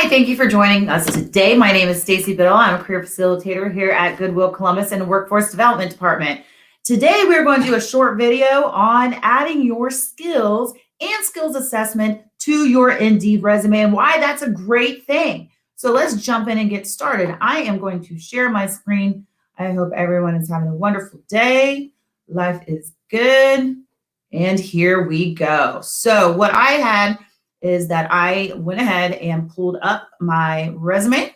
Hi, thank you for joining us today. My name is Stacy Biddle. I'm a career facilitator here at Goodwill Columbus in the Workforce Development Department. Today, we're going to do a short video on adding your skills and skills assessment to your Indeed resume and why that's a great thing. So let's jump in and get started. I am going to share my screen. I hope everyone is having a wonderful day. Life is good. And here we go. So what I had is that I went ahead and pulled up my resume.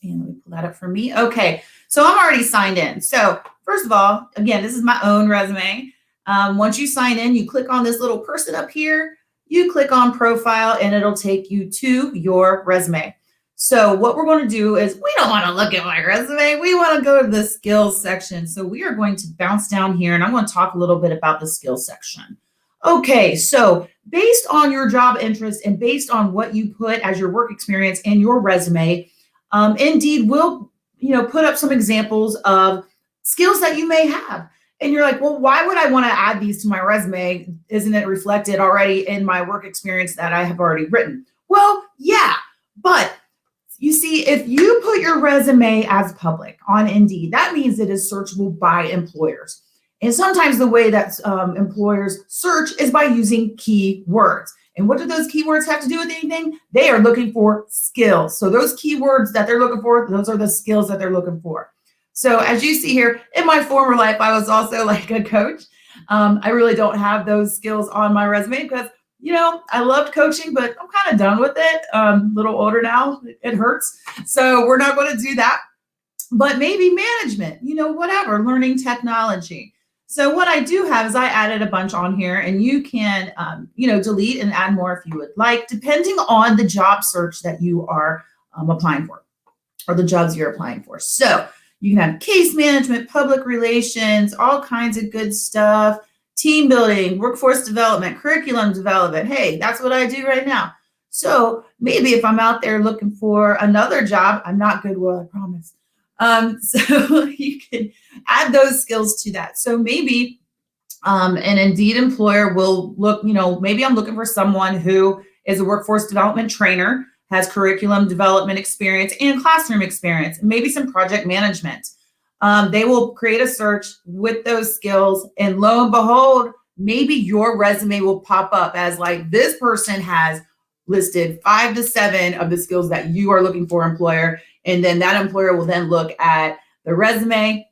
And let me pull that up for me. Okay, so I'm already signed in. So first of all, again, this is my own resume. Once you sign in, you click on this little person up here, you click on profile, and it'll take you to your resume. So what we're going to do is we don't want to look at my resume. We want to go to the skills section. So we are going to bounce down here, and I'm going to talk a little bit about the skills section. Okay, so based on your job interest and based on what you put as your work experience in your resume, Indeed will, put up some examples of skills that you may have. And you're like, well, why would I want to add these to my resume? Isn't it reflected already in my work experience that I have already written? Well, yeah, but you see, if you put your resume as public on Indeed, that means it is searchable by employers. And sometimes the way that employers search is by using keywords. And what do those keywords have to do with anything? They are looking for skills. So those keywords that they're looking for, those are the skills that they're looking for. So as you see here, in my former life, I was also like a coach. I really don't have those skills on my resume because, I loved coaching, but I'm kind of done with it. A little older now, it hurts. So we're not going to do that. But maybe management, whatever, learning technology. So what I do have is I added a bunch on here, and you can, delete and add more if you would like, depending on the job search that you are applying for or the jobs you're applying for. So you can have case management, public relations, all kinds of good stuff, team building, workforce development, curriculum development. Hey, that's what I do right now. So maybe if I'm out there looking for another job, I'm not Goodwill, I promise. So you can add those skills to that. So maybe an Indeed employer will look, maybe I'm looking for someone who is a workforce development trainer, has curriculum development experience and classroom experience, and maybe some project management. They will create a search with those skills, and lo and behold, maybe your resume will pop up as like this person has listed 5 to 7 of the skills that you are looking for, employer. And then that employer will then look at the resume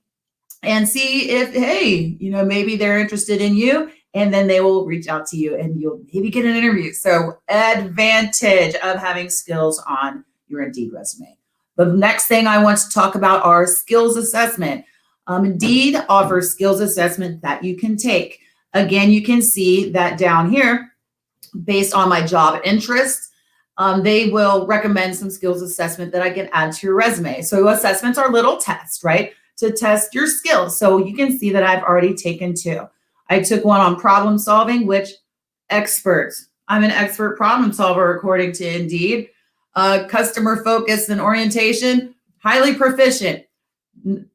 and see if, hey, maybe they're interested in you, and then they will reach out to you and you'll maybe get an interview. So advantage of having skills on your Indeed resume. The next thing I want to talk about are skills assessment. Indeed offers skills assessment that you can take. Again, you can see that down here, based on my job interests, they will recommend some skills assessment that I can add to your resume. So assessments are little tests, right? To test your skills. So you can see that I've already taken 2. I took one on problem solving, which experts. I'm an expert problem solver according to Indeed. Customer focus and orientation, highly proficient.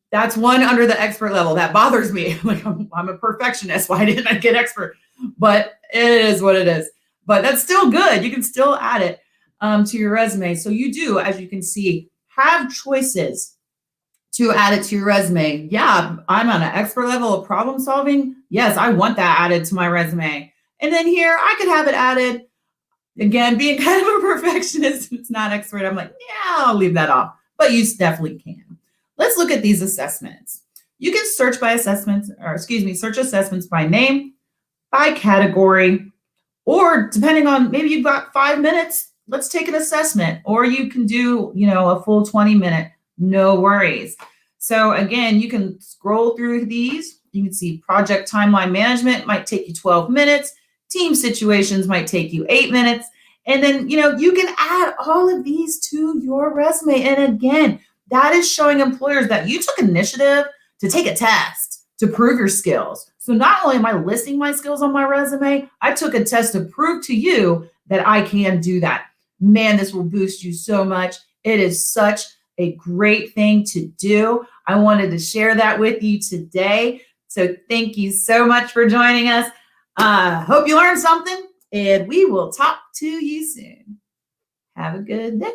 That's one under the expert level. That bothers me. Like I'm a perfectionist. Why didn't I get expert? But it is what it is. But that's still good. You can still add it to your resume. So you do, as you can see, have choices to add it to your resume. Yeah, I'm on an expert level of problem solving. Yes, I want that added to my resume. And then here, I could have it added. Again, being kind of a perfectionist, it's not expert. I'm like, yeah, I'll leave that off. But you definitely can. Let's look at these assessments. You can search by assessments, search assessments by name, by category, or depending on, maybe you've got 5 minutes, let's take an assessment, or you can do, a full 20-minute, no worries. So again, you can scroll through these. You can see project timeline management might take you 12 minutes. Team situations might take you 8 minutes. And then, you can add all of these to your resume. And again, that is showing employers that you took initiative to take a test to prove your skills. So not only am I listing my skills on my resume, I took a test to prove to you that I can do that. Man, this will boost you so much. It is such a great thing to do. I wanted to share that with you today. So thank you so much for joining us. Hope you learned something, and we will talk to you soon. Have a good day.